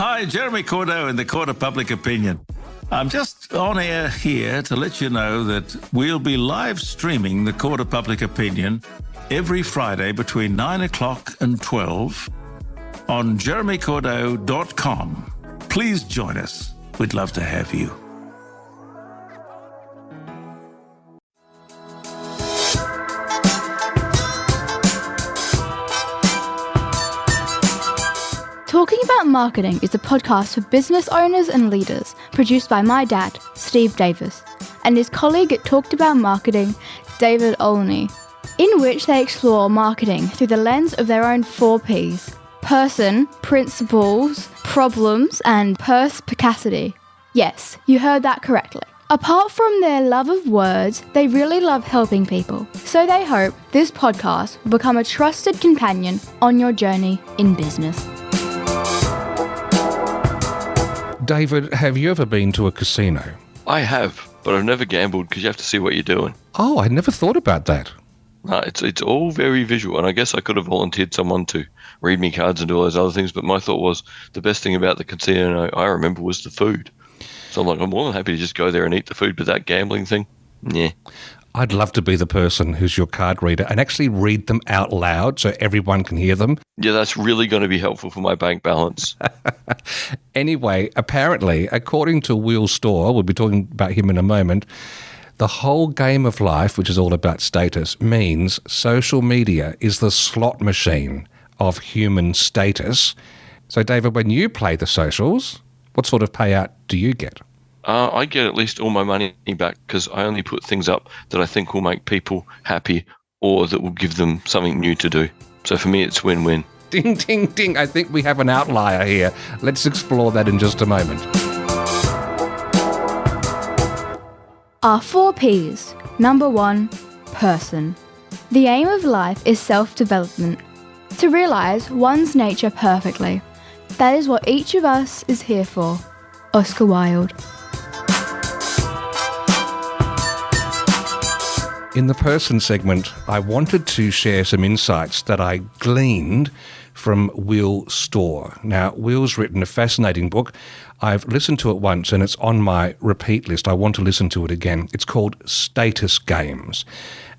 Hi, Jeremy Cordeaux in the Court of Public Opinion. I'm just on air here to let you know that we'll be live streaming the Court of Public Opinion every Friday between 9 o'clock and 12 on jeremycordeaux.com. Please join us. We'd love to have you. Talking About Marketing is a podcast for business owners and leaders, produced by my dad, Steve Davis, and his colleague at Talked About Marketing, David Olney, in which they explore marketing through the lens of their own 4 Ps: person, principles, problems, and perspicacity. Yes, you heard that correctly. Apart from their love of words, they really love helping people. So they hope this podcast will become a trusted companion on your journey in business. David, have you ever been to a casino? I have, but I've never gambled because you have to see what you're doing. Oh, I never thought about that. No, it's all very visual, and I guess I could have volunteered someone to read me cards and do all those other things, but my thought was the best thing about the casino I remember was the food. So I'm like, I'm more than happy to just go there and eat the food, but that gambling thing, yeah. I'd love to be the person who's your card reader and actually read them out loud so everyone can hear them. Yeah, that's really going to be helpful for my bank balance. Anyway, apparently, according to Will Storr, we'll be talking about him in a moment, the whole game of life, which is all about status, means social media is the slot machine of human status. So, David, when you play the socials, what sort of payout do you get? I get at least all my money back because I only put things up that I think will make people happy or that will give them something new to do. So for me, it's win-win. Ding, ding, ding. I think we have an outlier here. Let's explore that in just a moment. Our 4 Ps. Number 1, person. The aim of life is self-development, to realise one's nature perfectly. That is what each of us is here for. Oscar Wilde. In the person segment, I wanted to share some insights that I gleaned from Will Storr. Now, Will's written a fascinating book. I've listened to it once and it's on my repeat list. I want to listen to it again. It's called Status Games.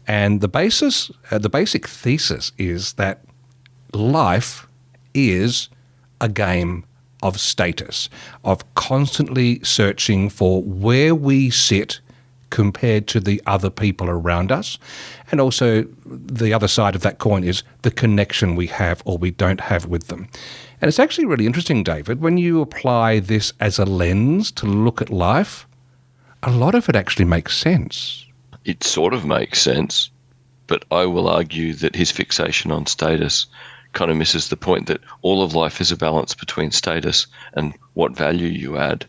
And the basic thesis is that life is a game of status, of constantly searching for where we sit compared to the other people around us. And also the other side of that coin is the connection we have or we don't have with them. And it's actually really interesting, David, when you apply this as a lens to look at life, a lot of it actually makes sense. It sort of makes sense, but I will argue that his fixation on status kind of misses the point that all of life is a balance between status and what value you add.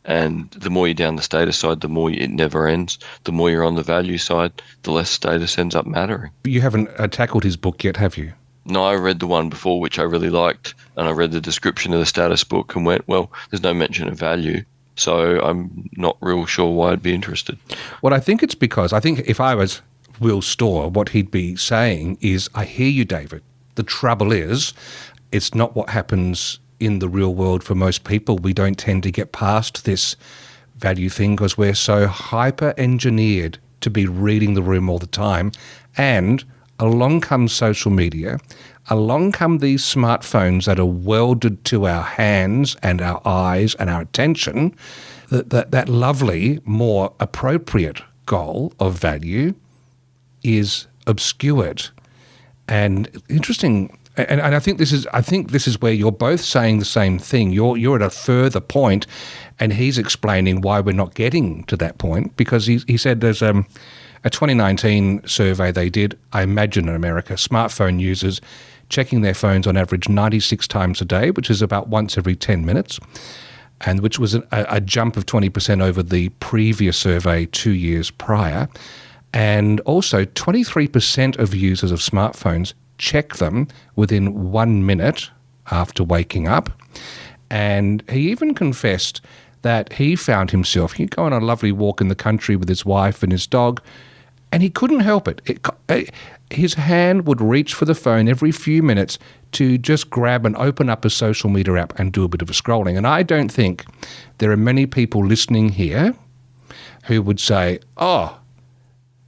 And the more you're down the status side, the more it never ends. The more you're on the value side, the less status ends up mattering. You haven't tackled his book yet, have you? No, I read the one before, which I really liked, and I read the description of the status book and went, well, there's no mention of value, so I'm not real sure why I'd be interested. Well, I think it's because, if I was Will Storr, what he'd be saying is, I hear you, David. The trouble is, it's not what happens in the real world for most people. We don't tend to get past this value thing because we're so hyper-engineered to be reading the room all the time. And along comes social media, along come these smartphones that are welded to our hands and our eyes and our attention, that lovely, more appropriate goal of value is obscured. And interesting. And I think this is where you're both saying the same thing. You're at a further point, and he's explaining why we're not getting to that point. Because he said there's a 2019 survey they did. I imagine in America, smartphone users checking their phones on average 96 times a day, which is about once every 10 minutes, and which was a jump of 20% over the previous survey 2 years prior. And also, 23% of users of smartphones check them within 1 minute after waking up. And he even confessed that he found himself, he'd go on a lovely walk in the country with his wife and his dog, and he couldn't help it. his hand would reach for the phone every few minutes to just grab and open up a social media app and do a bit of a scrolling. And I don't think there are many people listening here who would say, oh,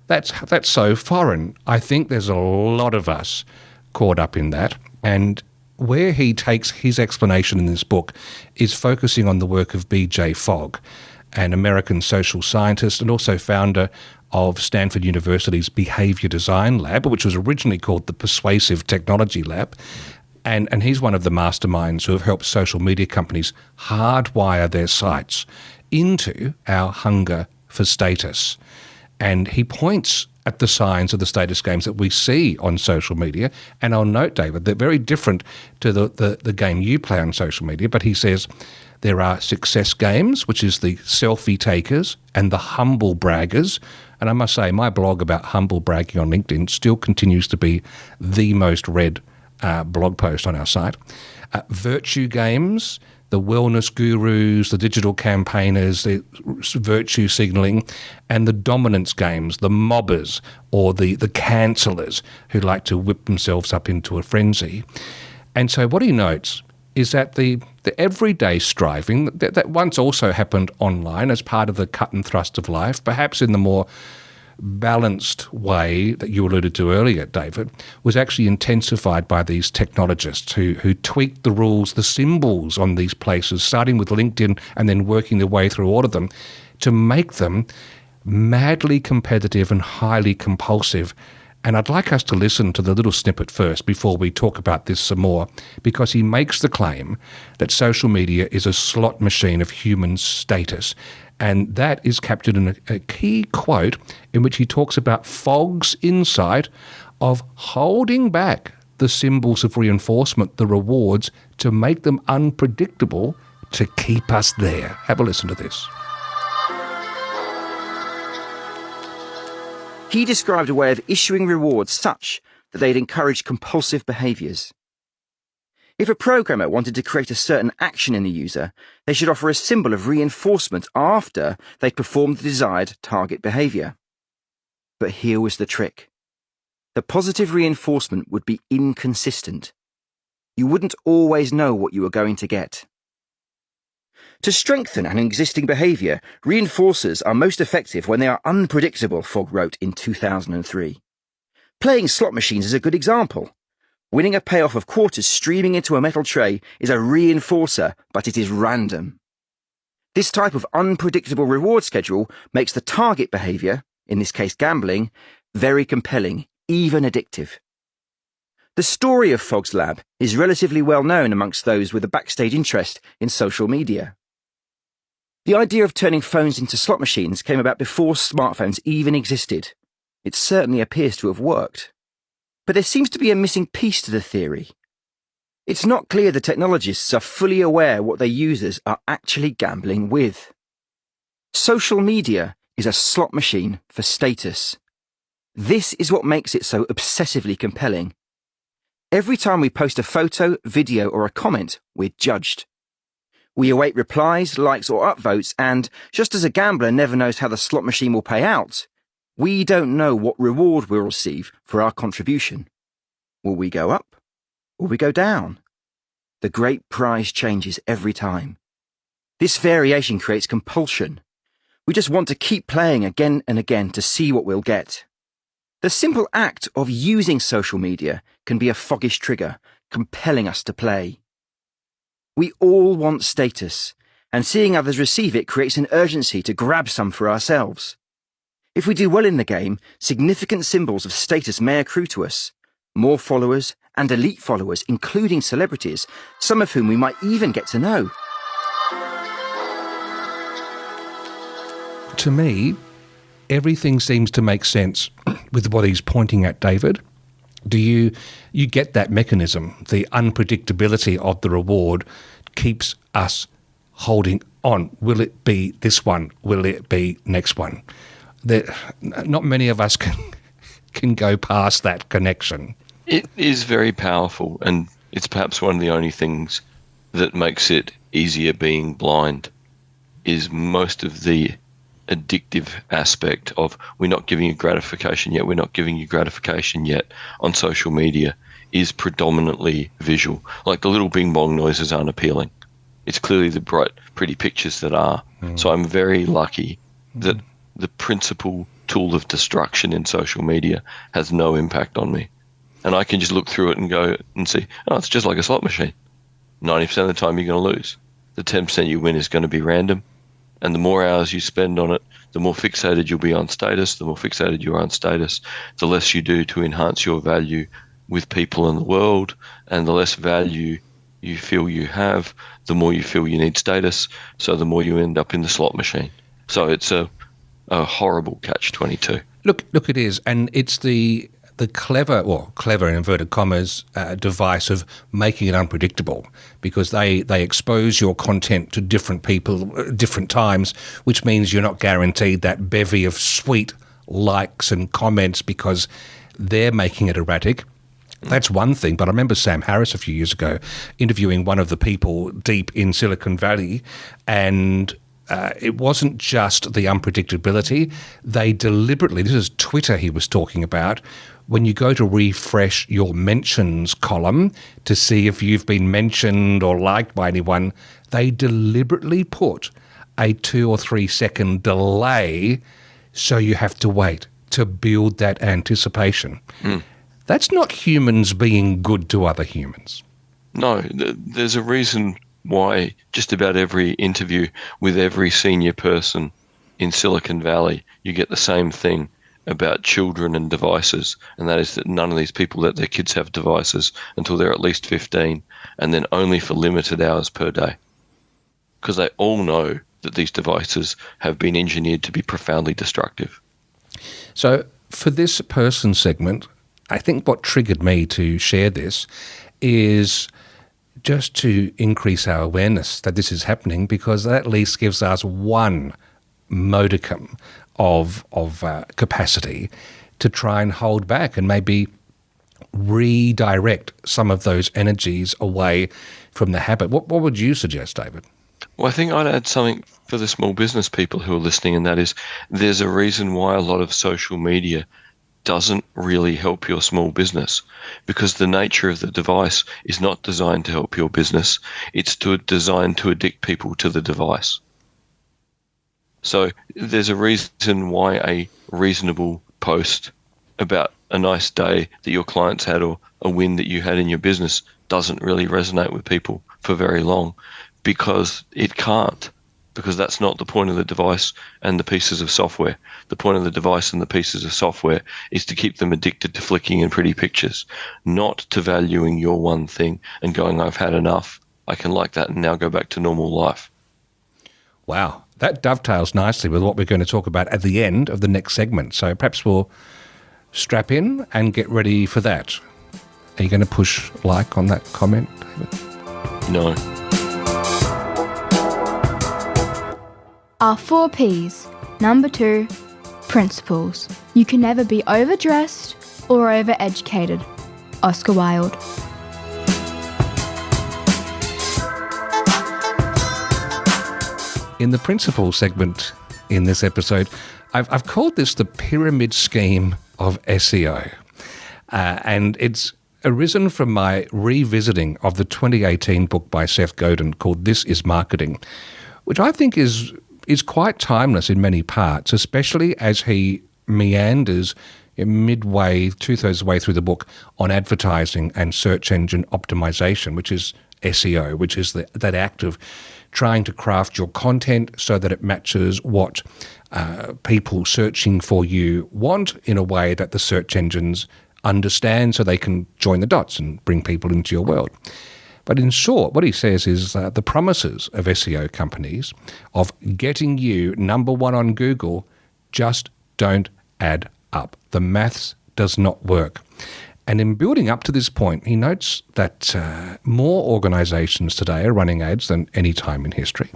that's so foreign. I think there's a lot of us caught up in that. And where he takes his explanation in this book is focusing on the work of B.J. Fogg, an American social scientist and also founder of Stanford University's Behavior Design Lab, which was originally called the Persuasive Technology Lab. And he's one of the masterminds who have helped social media companies hardwire their sites into our hunger for status. And he points at the signs of the status games that we see on social media. And I'll note, David, they're very different to the game you play on social media, but he says there are success games, which is the selfie takers and the humble braggers. And I must say, my blog about humble bragging on LinkedIn still continues to be the most read blog post on our site. Virtue games, the wellness gurus, the digital campaigners, the virtue signalling, and the dominance games, the mobbers or the cancellers who like to whip themselves up into a frenzy. And so what he notes is that the everyday striving that once also happened online as part of the cut and thrust of life, perhaps in the more balanced way that you alluded to earlier, David, was actually intensified by these technologists who tweaked the rules, the symbols on these places, starting with LinkedIn and then working their way through all of them to make them madly competitive and highly compulsive. And I'd like us to listen to the little snippet first before we talk about this some more, because he makes the claim that social media is a slot machine of human status. And that is captured in a key quote in which he talks about Fogg's insight of holding back the symbols of reinforcement, the rewards, to make them unpredictable to keep us there. Have a listen to this. He described a way of issuing rewards such that they'd encourage compulsive behaviours. If a programmer wanted to create a certain action in the user, they should offer a symbol of reinforcement after they'd performed the desired target behaviour. But here was the trick. The positive reinforcement would be inconsistent. You wouldn't always know what you were going to get. To strengthen an existing behaviour, reinforcers are most effective when they are unpredictable, Fogg wrote in 2003. Playing slot machines is a good example. Winning a payoff of quarters streaming into a metal tray is a reinforcer, but it is random. This type of unpredictable reward schedule makes the target behaviour, in this case gambling, very compelling, even addictive. The story of Fogg's lab is relatively well known amongst those with a backstage interest in social media. The idea of turning phones into slot machines came about before smartphones even existed. It certainly appears to have worked. But there seems to be a missing piece to the theory. It's not clear the technologists are fully aware what their users are actually gambling with. Social media is a slot machine for status. This is what makes it so obsessively compelling. Every time we post a photo, video, or a comment, we're judged. We await replies, likes, or upvotes, and just as a gambler never knows how the slot machine will pay out, we don't know what reward we'll receive for our contribution. Will we go up? Will we go down? The great prize changes every time. This variation creates compulsion. We just want to keep playing again and again to see what we'll get. The simple act of using social media can be a foggish trigger, compelling us to play. We all want status, and seeing others receive it creates an urgency to grab some for ourselves. If we do well in the game, significant symbols of status may accrue to us. More followers and elite followers, including celebrities, some of whom we might even get to know. To me, everything seems to make sense with what he's pointing at, David. Do you get that mechanism? The unpredictability of the reward keeps us holding on. Will it be this one? Will it be next one? Not many of us can go past that connection. It is very powerful, and it's perhaps one of the only things that makes it easier being blind, is most of the addictive aspect of we're not giving you gratification yet, we're not giving you gratification yet on social media is predominantly visual. Like the little bing bong noises aren't appealing. It's clearly the bright, pretty pictures that are. So I'm very lucky that the principal tool of destruction in social media has no impact on me. And I can just look through it and go and see, oh, it's just like a slot machine. 90% of the time you're going to lose. The 10% you win is going to be random. And the more hours you spend on it, the more fixated you'll be on status. The more fixated you are on status, the less you do to enhance your value with people in the world, and the less value you feel you have, the more you feel you need status, so the more you end up in the slot machine. So it's a horrible catch-22. Look, it is. And it's the clever in inverted commas, device of making it unpredictable, because they expose your content to different people at different times, which means you're not guaranteed that bevy of sweet likes and comments because they're making it erratic. That's one thing, but I remember Sam Harris a few years ago interviewing one of the people deep in Silicon Valley, and it wasn't just the unpredictability. They deliberately, this is Twitter he was talking about, when you go to refresh your mentions column to see if you've been mentioned or liked by anyone, they deliberately put a 2 or 3 second delay so you have to wait to build that anticipation. That's not humans being good to other humans. No, there's a reason why just about every interview with every senior person in Silicon Valley, you get the same thing about children and devices, and that is that none of these people let their kids have devices until they're at least 15, and then only for limited hours per day. Because they all know that these devices have been engineered to be profoundly destructive. So for this person segment, I think what triggered me to share this is just to increase our awareness that this is happening, because that at least gives us one modicum of capacity to try and hold back and maybe redirect some of those energies away from the habit. What would you suggest, David? Well, I think I'd add something for the small business people who are listening, and that is there's a reason why a lot of social media doesn't really help your small business, because the nature of the device is not designed to help your business. It's designed to addict people to the device. So there's a reason why a reasonable post about a nice day that your clients had or a win that you had in your business doesn't really resonate with people for very long, because it can't. Because that's not the point of the device and the pieces of software. The point of the device and the pieces of software is to keep them addicted to flicking in pretty pictures, not to valuing your one thing and going, I've had enough, I can like that and now go back to normal life. Wow, that dovetails nicely with what we're going to talk about at the end of the next segment. So perhaps we'll strap in and get ready for that. Are you going to push like on that comment, David? No. Our 4 Ps. Number 2, principles. You can never be overdressed or overeducated. Oscar Wilde. In the principles segment in this episode, I've called this the pyramid scheme of SEO. And it's arisen from my revisiting of the 2018 book by Seth Godin called This Is Marketing, which I think is quite timeless in many parts, especially as he meanders midway, 2/3 of the way through the book, on advertising and search engine optimization, which is SEO, which is that act of trying to craft your content so that it matches what people searching for you want in a way that the search engines understand so they can join the dots and bring people into your world. But in short, what he says is the promises of SEO companies of getting you number 1 on Google just don't add up. The maths does not work. And in building up to this point, he notes that more organizations today are running ads than any time in history.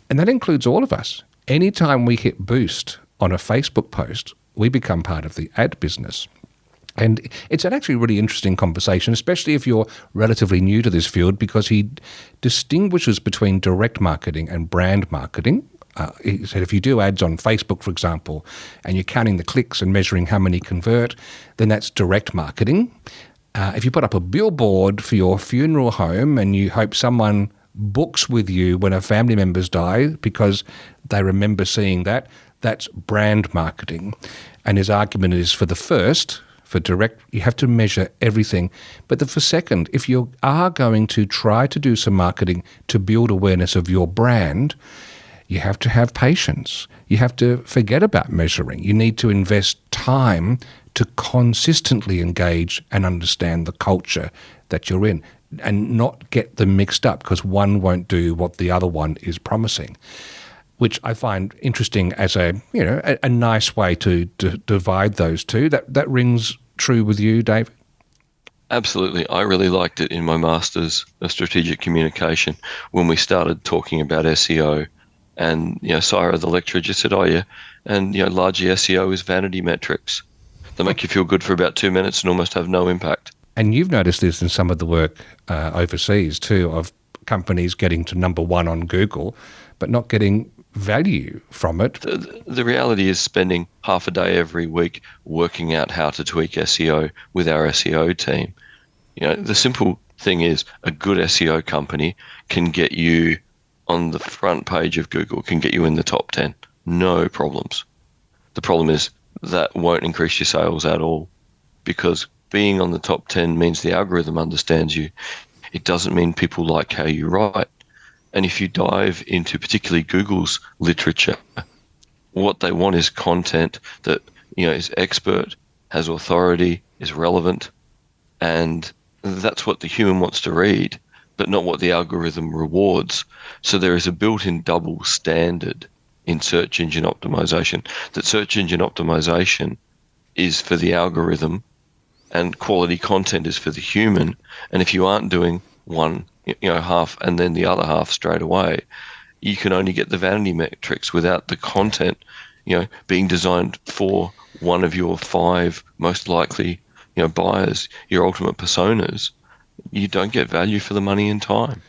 And that includes all of us. Anytime we hit boost on a Facebook post, we become part of the ad business. And it's an actually really interesting conversation, especially if you're relatively new to this field, because he distinguishes between direct marketing and brand marketing. He said if you do ads on Facebook, for example, and you're counting the clicks and measuring how many convert, then that's direct marketing. If you put up a billboard for your funeral home and you hope someone books with you when a family member's die because they remember seeing that, that's brand marketing. And his argument is for the first, for direct, you have to measure everything. But for second, if you are going to try to do some marketing to build awareness of your brand, you have to have patience. You have to forget about measuring. You need to invest time to consistently engage and understand the culture that you're in and not get them mixed up because one won't do what the other one is promising, which I find interesting as a nice way to divide those two. That rings true with you, David? Absolutely. I really liked it in my Masters of Strategic Communication when we started talking about SEO. And, Sarah, the lecturer, just said, oh, yeah, and, largely SEO is vanity metrics. They make you feel good for about 2 minutes and almost have no impact. And you've noticed this in some of the work overseas too, of companies getting to number one on Google, but not getting value from it. The reality is spending half a day every week working out how to tweak SEO with our SEO team. The simple thing is a good SEO company can get you on the front page of Google, can get you in the top 10. No problems. The problem is that won't increase your sales at all because being on the top 10 means the algorithm understands you. It doesn't mean people like how you write. And if you dive into particularly Google's literature, what they want is content that, is expert, has authority, is relevant, and that's what the human wants to read, but not what the algorithm rewards. So there is a built-in double standard in search engine optimization, that search engine optimization is for the algorithm and quality content is for the human. And if you aren't doing one, half and then the other half straight away, you can only get the vanity metrics without the content, being designed for one of your 5 most likely, buyers, your ultimate personas. You don't get value for the money and time.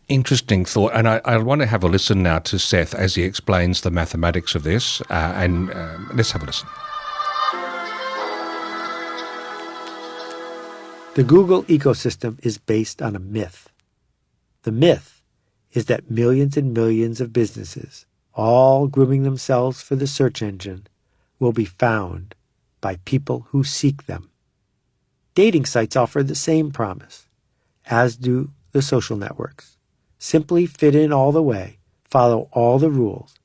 Interesting thought. And I want to have a listen now to Seth as he explains the mathematics of this. Let's have a listen. The Google ecosystem is based on a myth. The myth is that millions and millions of businesses, all grooming themselves for the search engine, will be found by people who seek them. Dating sites offer the same promise, as do the social networks. Simply fit in all the way, follow all the rules,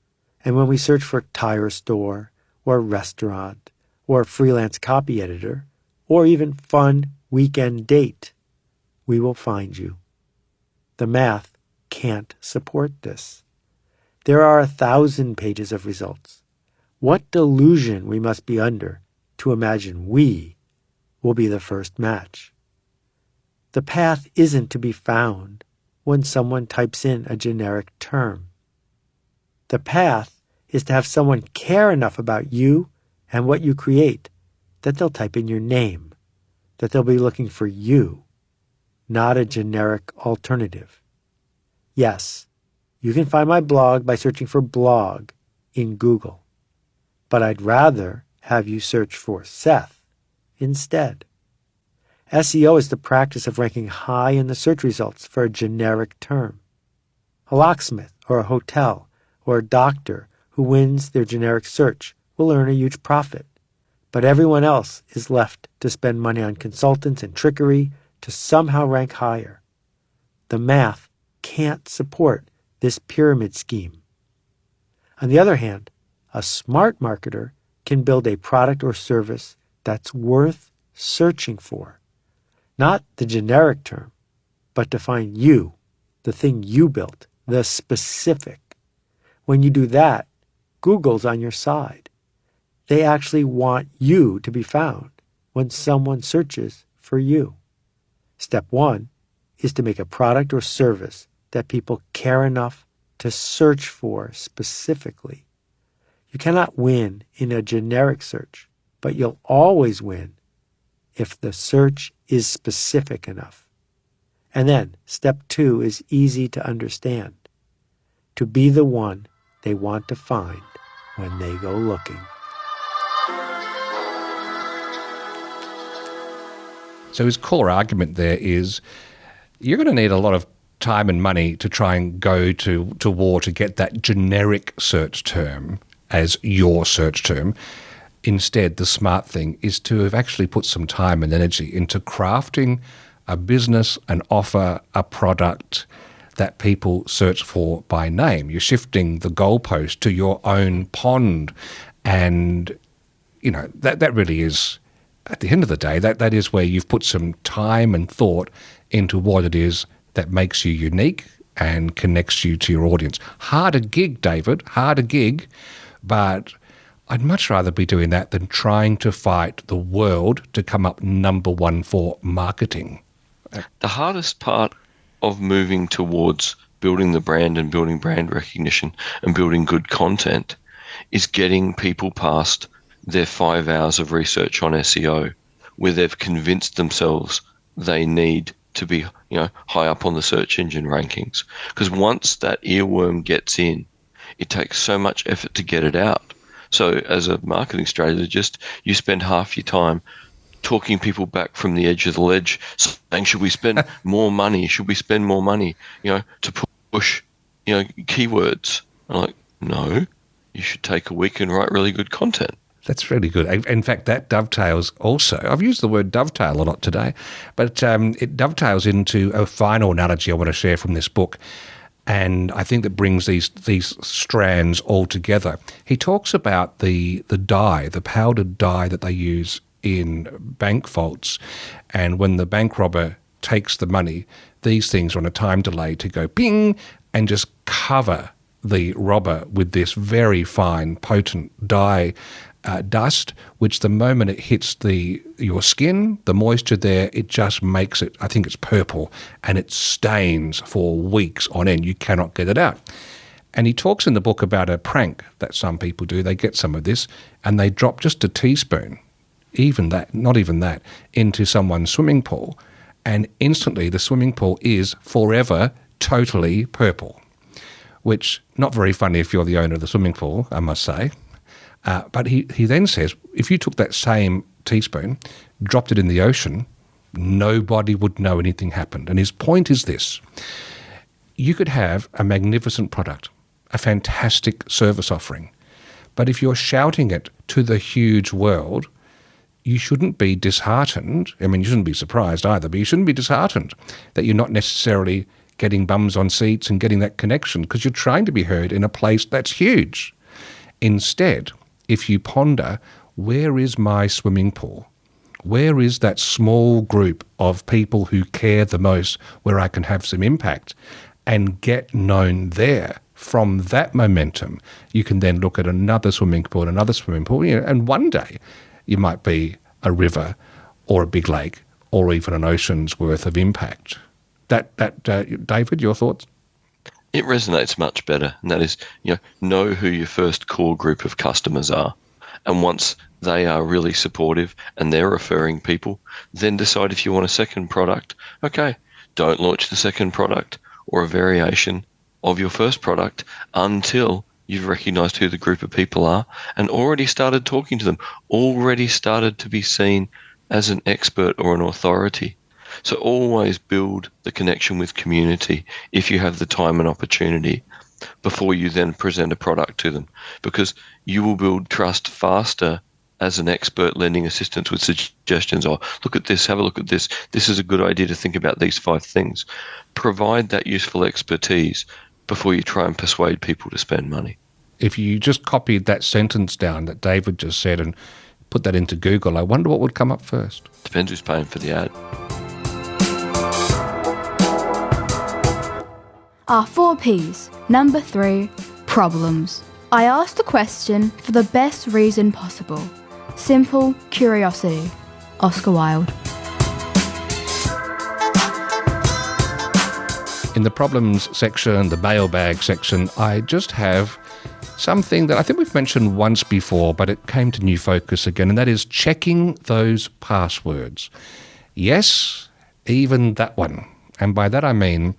and when we search for tire store, or restaurant, or freelance copy editor, or even fun weekend date, we will find you. The math can't support this. There are 1,000 pages of results. What delusion we must be under to imagine we will be the first match. The path isn't to be found when someone types in a generic term. The path is to have someone care enough about you and what you create that they'll type in your name, that they'll be looking for you, not a generic alternative. Yes, you can find my blog by searching for blog in Google, but I'd rather have you search for Seth instead. SEO is the practice of ranking high in the search results for a generic term. A locksmith or a hotel or a doctor who wins their generic search will earn a huge profit, but everyone else is left to spend money on consultants and trickery to somehow rank higher. The math can't support this pyramid scheme. On the other hand, a smart marketer can build a product or service that's worth searching for. Not the generic term, but to find you, the thing you built, the specific. When you do that, Google's on your side. They actually want you to be found when someone searches for you. Step 1 is to make a product or service that people care enough to search for specifically. You cannot win in a generic search, but you'll always win if the search is specific enough. And then, step 2 is easy to understand. To be the one they want to find when they go looking. So his core argument there is you're going to need a lot of time and money to try and go to war to get that generic search term as your search term. Instead, the smart thing is to have actually put some time and energy into crafting a business, an offer, a product that people search for by name. You're shifting the goalpost to your own pond. And, you know, that really is, at the end of the day, that is where you've put some time and thought into what it is that makes you unique and connects you to your audience. Harder gig, David, harder gig, but I'd much rather be doing that than trying to fight the world to come up number one for marketing. The hardest part of moving towards building the brand and building brand recognition and building good content is getting people past their 5 hours of research on SEO, where they've convinced themselves they need to be, high up on the search engine rankings. Because once that earworm gets in, it takes so much effort to get it out. So as a marketing strategist, you spend half your time talking people back from the edge of the ledge, saying, should we spend more money? Should we spend more money, to push, keywords? I'm like, no, you should take a week and write really good content. That's really good. In fact, that dovetails also. I've used the word dovetail a lot today, but it dovetails into a final analogy I want to share from this book. And I think that brings these strands all together. He talks about the dye, the powdered dye that they use in bank vaults. And when the bank robber takes the money, these things are on a time delay to go ping and just cover the robber with this very fine, potent dye dust, which the moment it hits your skin, the moisture there, it just makes it, I think it's purple, and it stains for weeks on end. You cannot get it out. And he talks in the book about a prank that some people do. They get some of this and they drop just a teaspoon, not even that, into someone's swimming pool, and instantly the swimming pool is forever totally purple, which not very funny if you're the owner of the swimming pool, I must say. But he then says, if you took that same teaspoon, dropped it in the ocean, nobody would know anything happened. And his point is this: you could have a magnificent product, a fantastic service offering, but if you're shouting it to the huge world, you shouldn't be disheartened. I mean, you shouldn't be surprised either, but you shouldn't be disheartened that you're not necessarily getting bums on seats and getting that connection, because you're trying to be heard in a place that's huge. Instead, if you ponder, where is my swimming pool? Where is that small group of people who care the most, where I can have some impact and get known there? From that momentum, you can then look at another swimming pool, and one day you might be a river or a big lake or even an ocean's worth of impact. David, your thoughts? It resonates much better, and that is, know who your first core group of customers are. And once they are really supportive and they're referring people, then decide if you want a second product. Okay, don't launch the second product or a variation of your first product until you've recognized who the group of people are and already started talking to them, already started to be seen as an expert or an authority. So always build the connection with community if you have the time and opportunity before you then present a product to them, because you will build trust faster as an expert lending assistance with suggestions. Oh, look at this, have a look at this. This is a good idea to think about these 5 things. Provide that useful expertise before you try and persuade people to spend money. If you just copied that sentence down that David just said and put that into Google, I wonder what would come up first. Depends who's paying for the ad. Our 4 Ps. Number 3, problems. I asked the question for the best reason possible. Simple curiosity. Oscar Wilde. In the problems section, the mailbag section, I just have something that I think we've mentioned once before, but it came to new focus again, and that is checking those passwords. Yes, even that one. And by that I mean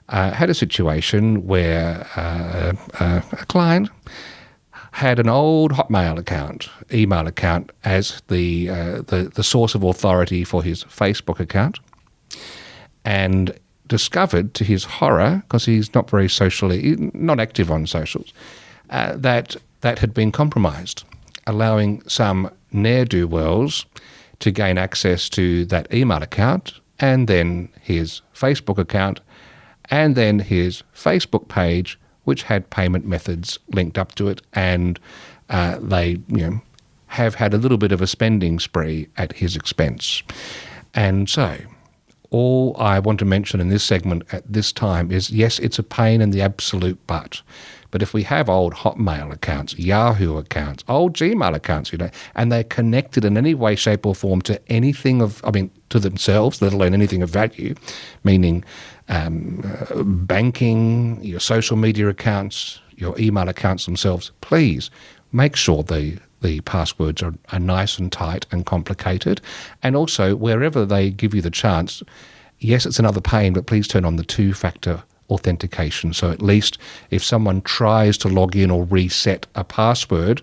had a situation where a client had an old Hotmail account, email account, as the source of authority for his Facebook account, and discovered, to his horror, because he's not very not active on socials, that had been compromised, allowing some ne'er-do-wells to gain access to that email account, and then his Facebook account, and then his Facebook page, which had payment methods linked up to it, and they have had a little bit of a spending spree at his expense. And so all I want to mention in this segment at this time is, yes, it's a pain in the absolute butt. But if we have old Hotmail accounts, Yahoo accounts, old Gmail accounts, and they're connected in any way, shape or form to anything to themselves, let alone anything of value, meaning banking, your social media accounts, your email accounts themselves, please make sure the passwords are nice and tight and complicated. And also, wherever they give you the chance, yes, it's another pain, but please turn on the two-factor authentication. So at least if someone tries to log in or reset a password,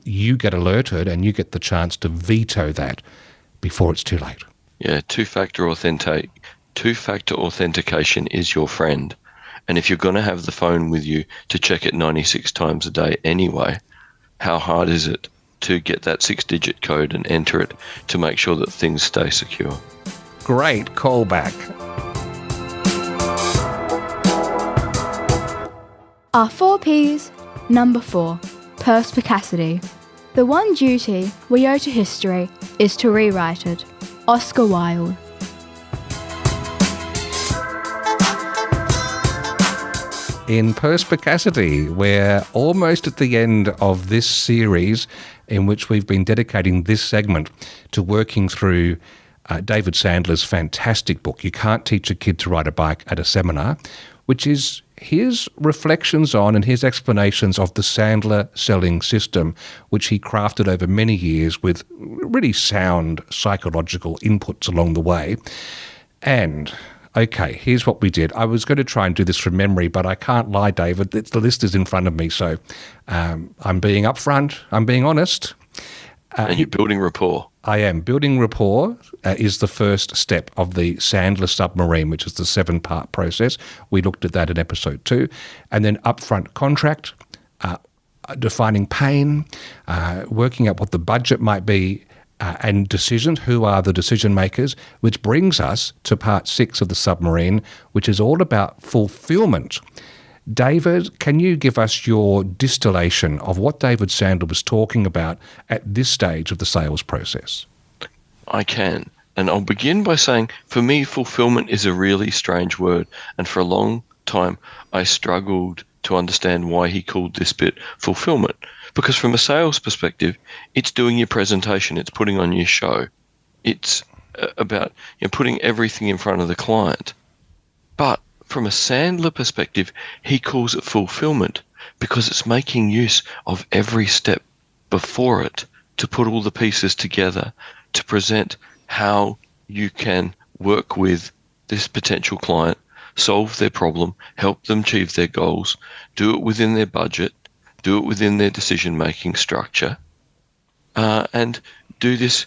you get alerted and you get the chance to veto that before it's too late. Yeah, two-factor authentication is your friend. And if you're going to have the phone with you to check it 96 times a day anyway, how hard is it to get that 6-digit code and enter it to make sure that things stay secure? Great callback. Our 4 Ps. Number 4. Perspicacity. The one duty we owe to history is to rewrite it. Oscar Wilde. In Perspicacity, we're almost at the end of this series in which we've been dedicating this segment to working through David Sandler's fantastic book, You Can't Teach a Kid to Ride a Bike at a Seminar, which is his reflections on and his explanations of the Sandler selling system, which he crafted over many years with really sound psychological inputs along the way. And okay, here's what we did. I was going to try and do this from memory, but I can't lie, David. The list is in front of me, so I'm being upfront. I'm being honest. And you're building rapport. I am. Building rapport is the first step of the Sandler Submarine, which is the 7-part process. We looked at that in episode 2. And then upfront contract, defining pain, working out what the budget might be, and decisions, who are the decision makers, which brings us to part 6 of the Submarine, which is all about fulfillment. David, can you give us your distillation of what David Sandler was talking about at this stage of the sales process? I can. And I'll begin by saying, for me, fulfillment is a really strange word. And for a long time, I struggled to understand why he called this bit fulfillment. Because from a sales perspective, it's doing your presentation, it's putting on your show. It's about putting everything in front of the client. But from a Sandler perspective, he calls it fulfillment because it's making use of every step before it to put all the pieces together to present how you can work with this potential client, solve their problem, help them achieve their goals, do it within their budget, do it within their decision-making structure, and do this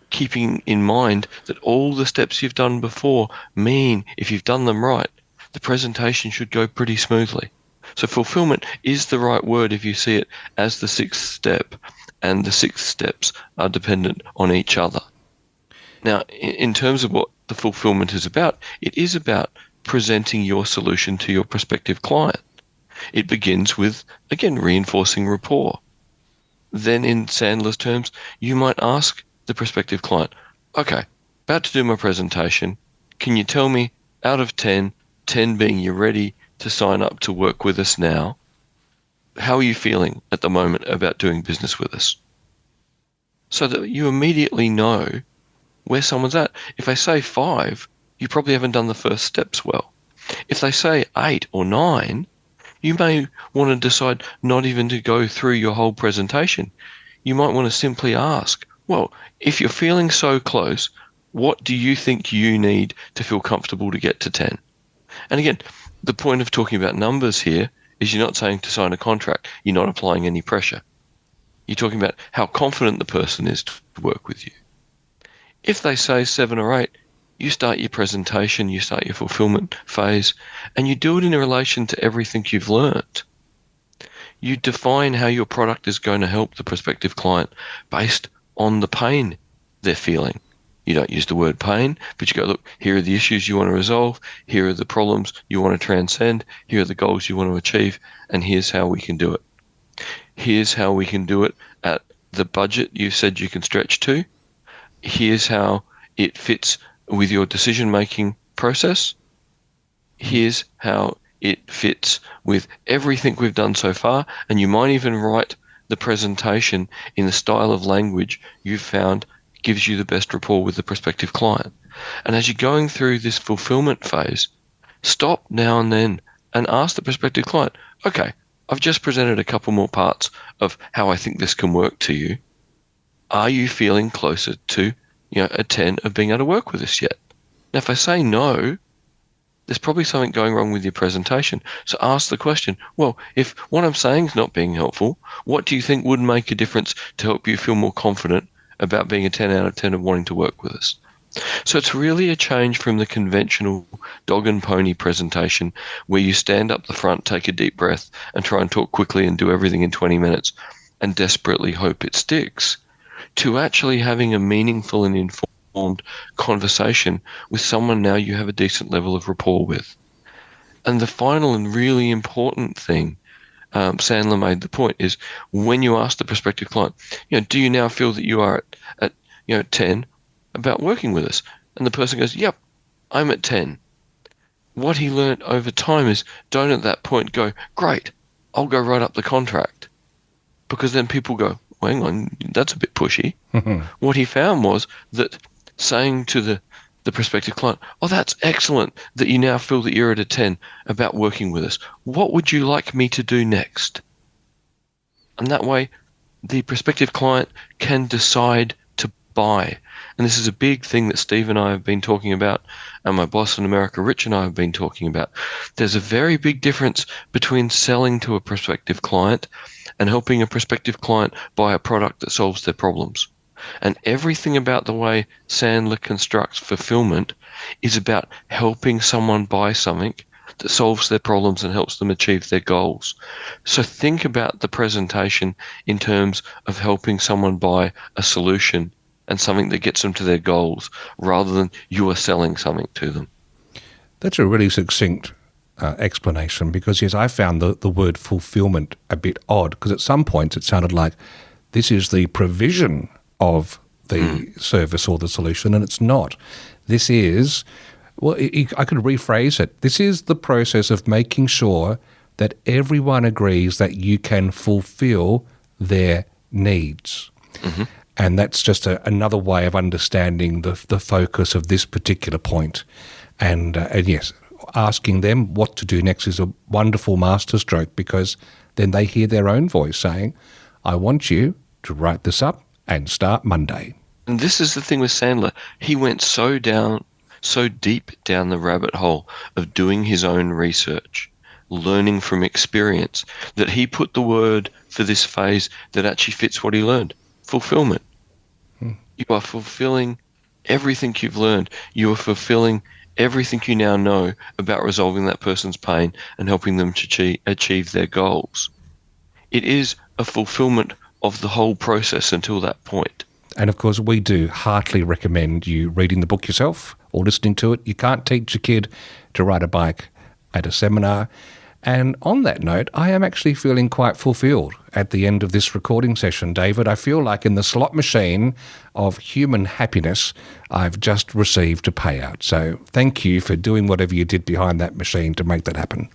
keeping in mind that all the steps you've done before mean, if you've done them right, the presentation should go pretty smoothly. So fulfillment is the right word if you see it as the 6th step, and the 6 steps are dependent on each other. Now, in terms of what the fulfillment is about, it is about presenting your solution to your prospective client. It begins with, again, reinforcing rapport. Then in Sandler's terms, you might ask the prospective client, okay, about to do my presentation, can you tell me out of 10, 10 being you're ready to sign up to work with us now, how are you feeling at the moment about doing business with us? So that you immediately know where someone's at. If they say 5, you probably haven't done the first steps well. If they say 8 or 9, you may want to decide not even to go through your whole presentation. You might want to simply ask, well, if you're feeling so close, what do you think you need to feel comfortable to get to 10? And again, the point of talking about numbers here is you're not saying to sign a contract, you're not applying any pressure. You're talking about how confident the person is to work with you. If they say 7 or 8, you start your presentation, you start your fulfillment phase, and you do it in relation to everything you've learned. You define how your product is going to help the prospective client based on the pain they're feeling. You don't use the word pain, but you go, look, here are the issues you want to resolve, here are the problems you want to transcend, here are the goals you want to achieve, and here's how we can do it. Here's how we can do it at the budget you said you can stretch to. Here's how it fits with your decision-making process. Here's how it fits with everything we've done so far, and you might even write the presentation in the style of language you've found gives you the best rapport with the prospective client. And as you're going through this fulfillment phase, stop now and then and ask the prospective client, okay, I've just presented a couple more parts of how I think this can work to you. Are you feeling closer to, a 10 of being able to work with us yet? Now, if I say no, there's probably something going wrong with your presentation. So ask the question, well, if what I'm saying is not being helpful, what do you think would make a difference to help you feel more confident about being a 10 out of 10 of wanting to work with us? So it's really a change from the conventional dog and pony presentation where you stand up the front, take a deep breath, and try and talk quickly and do everything in 20 minutes and desperately hope it sticks, to actually having a meaningful and informed conversation with someone now you have a decent level of rapport with. And the final and really important thing, Sandler made the point, is when you ask the prospective client, do you now feel that you are at 10 about working with us? And the person goes, yep, I'm at 10. What he learned over time is don't at that point go, great, I'll go write up the contract. Because then people go, well, hang on, that's a bit pushy. What he found was that saying to the prospective client, oh, that's excellent that you now feel that you're at a 10 about working with us. What would you like me to do next? And that way, the prospective client can decide to buy. And this is a big thing that Steve and I have been talking about, and my boss in America, Rich, and I have been talking about. There's a very big difference between selling to a prospective client and helping a prospective client buy a product that solves their problems. And everything about the way Sandler constructs fulfillment is about helping someone buy something that solves their problems and helps them achieve their goals. So think about the presentation in terms of helping someone buy a solution and something that gets them to their goals, rather than you are selling something to them. That's a really succinct explanation, because, yes, I found the word fulfillment a bit odd, because at some points it sounded like this is the provision of the service or the solution, and it's not. This is, well, I could rephrase it. This is the process of making sure that everyone agrees that you can fulfill their needs. Mm-hmm. And that's just another way of understanding the focus of this particular point. And yes, asking them what to do next is a wonderful masterstroke, because then they hear their own voice saying, I want you to write this up and start Monday. And this is the thing with Sandler. He went so deep down the rabbit hole of doing his own research, learning from experience, that he put the word for this phase that actually fits what he learned: fulfillment. You are fulfilling everything you've learned. You are fulfilling everything you now know about resolving that person's pain and helping them to achieve their goals. It is a fulfillment of the whole process until that point. And of course, we do heartily recommend you reading the book yourself or listening to it. You can't teach a kid to ride a bike at a seminar. And on that note, I am actually feeling quite fulfilled at the end of this recording session, David. I feel like in the slot machine of human happiness, I've just received a payout. So thank you for doing whatever you did behind that machine to make that happen.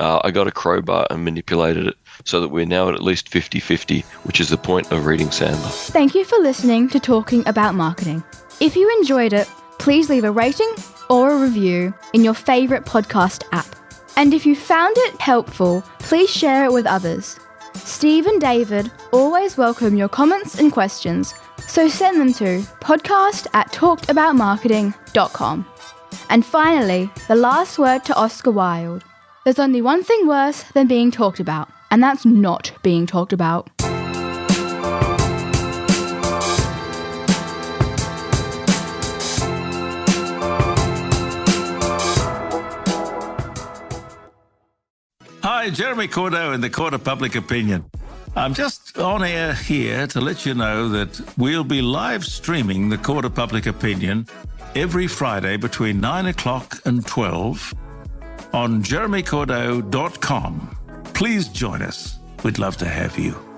I got a crowbar and manipulated it so that we're now at least 50-50, which is the point of reading Sandler. Thank you for listening to Talking About Marketing. If you enjoyed it, please leave a rating or a review in your favourite podcast app. And if you found it helpful, please share it with others. Steve and David always welcome your comments and questions, so send them to podcast@talkedaboutmarketing.com. And finally, the last word to Oscar Wilde. There's only one thing worse than being talked about, and that's not being talked about. Hi, Jeremy Cordo in the Court of Public Opinion. I'm just on air here to let you know that we'll be live streaming the Court of Public Opinion every Friday between 9 o'clock and 12 on jeremycordo.com. Please join us. We'd love to have you.